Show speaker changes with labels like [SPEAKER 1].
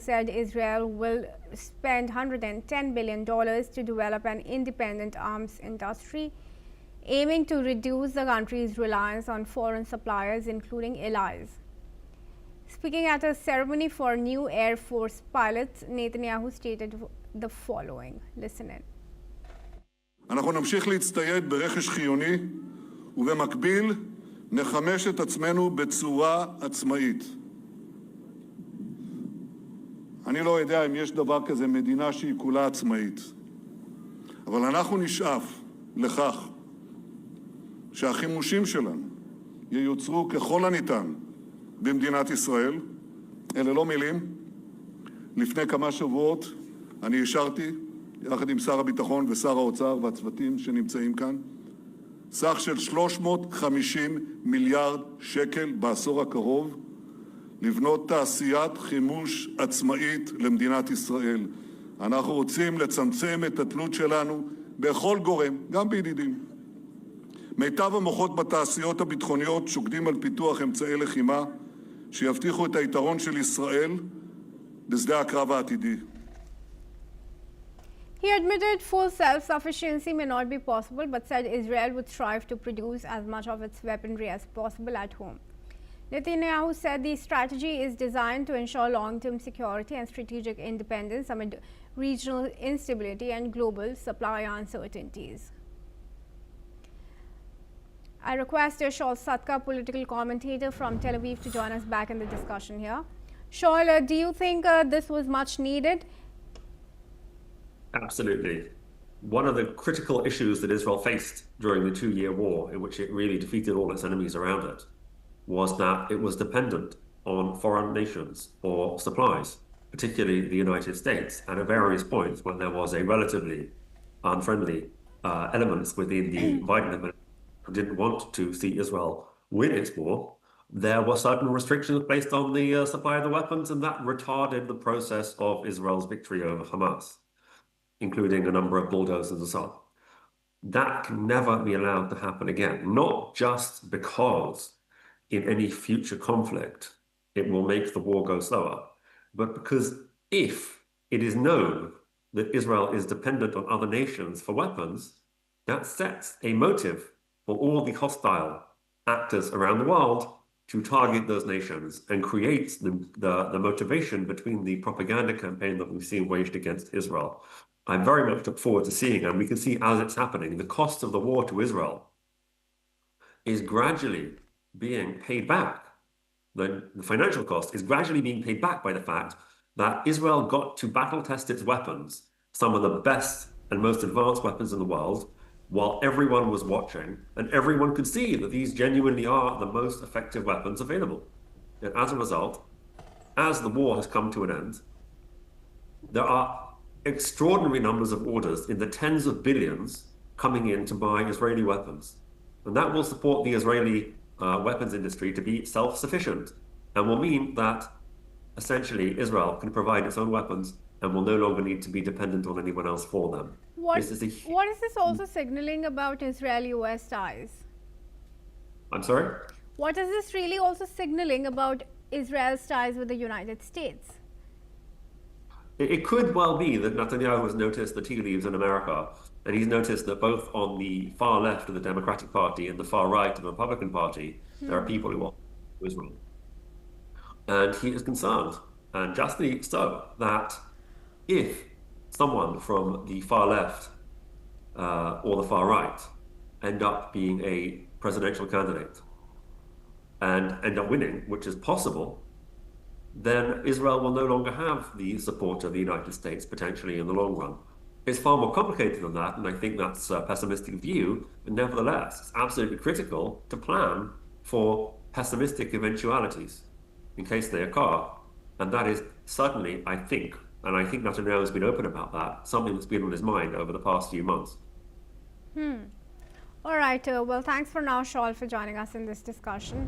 [SPEAKER 1] said Israel will spend $110 billion to develop an independent arms industry, aiming to reduce the country's reliance on foreign suppliers, including allies. Speaking at a ceremony for new Air Force pilots, Netanyahu stated the following. Listen in.
[SPEAKER 2] אנחנו נמשיך להצטייד ברכש חיוני ובמקביל נחמש את עצמנו בצורה עצמאית. אני לא יודע אם יש דבר כזה מדינה שהיא כולה עצמאית, אבל אנחנו נשאף לכך שהחימושים שלנו ייוצרו ככל הניתן במדינת ישראל. אלה לא מילים. לפני כמה שבועות אני אישרתי, יחד עם שר הביטחון ושר האוצר והצוותים שנמצאים כאן, סך של 350 מיליארד שקל בעשור הקרוב לבנות תעשיית חימוש עצמאית למדינת ישראל. אנחנו רוצים לצמצם את התלות שלנו בכל גורם, גם בידידים. מיטב המוחות בתעשיות הביטחוניות שוקדים על פיתוח אמצעי לחימה שיבטיחו את היתרון של ישראל בשדה הקרב העתידי.
[SPEAKER 1] He admitted full self-sufficiency may not be possible, but said Israel would strive to produce as much of its weaponry as possible at home. Netanyahu said the strategy is designed to ensure long-term security and strategic independence amid regional instability and global supply uncertainties. I request Shaul Satka, political commentator from Tel Aviv, to join us back in the discussion here. Shaul, do you think this was much needed?
[SPEAKER 3] Absolutely. One of the critical issues that Israel faced during the 2-year war, in which it really defeated all its enemies around it, was that it was dependent on foreign nations for supplies, particularly the United States. And at various points, when there was a relatively unfriendly elements within the Biden administration who didn't want to see Israel win its war, there were certain restrictions based on the supply of the weapons, and that retarded the process of Israel's victory over Hamas, including a number of bulldozers and so on. That can never be allowed to happen again, not just because in any future conflict it will make the war go slower, but because if it is known that Israel is dependent on other nations for weapons, that sets a motive for all the hostile actors around the world to target those nations and creates the motivation between the propaganda campaign that we've seen waged against Israel. I very much look forward to seeing, and we can see as it's happening, the cost of the war to Israel is gradually being paid back. The financial cost is gradually being paid back by the fact that Israel got to battle test its weapons, some of the best and most advanced weapons in the world, while everyone was watching, and everyone could see that these genuinely are the most effective weapons available. And as a result, as the war has come to an end, there are extraordinary numbers of orders in the tens of billions coming in to buy Israeli weapons. And that will support the Israeli weapons industry to be self-sufficient, and will mean that essentially Israel can provide its own weapons and will no longer need to be dependent on anyone else for them.
[SPEAKER 1] What is this also signaling about Israel-US ties?
[SPEAKER 3] I'm sorry?
[SPEAKER 1] What is this really also signaling about Israel's ties with the United States?
[SPEAKER 3] It could well be that Netanyahu has noticed the tea leaves in America, and he's noticed that both on the far left of the Democratic Party and the far right of the Republican Party, there are people who want Israel. And he is concerned, and justly so, that if someone from the far left or the far right end up being a presidential candidate and end up winning, which is possible, then Israel will no longer have the support of the United States potentially in the long run. It's far more complicated than that, and I think that's a pessimistic view, but nevertheless, it's absolutely critical to plan for pessimistic eventualities in case they occur. And that is certainly, I think, and I think Netanyahu has been open about that, something that's been on his mind over the past few months.
[SPEAKER 1] All right. Well, thanks for now, Shaul, for joining us in this discussion.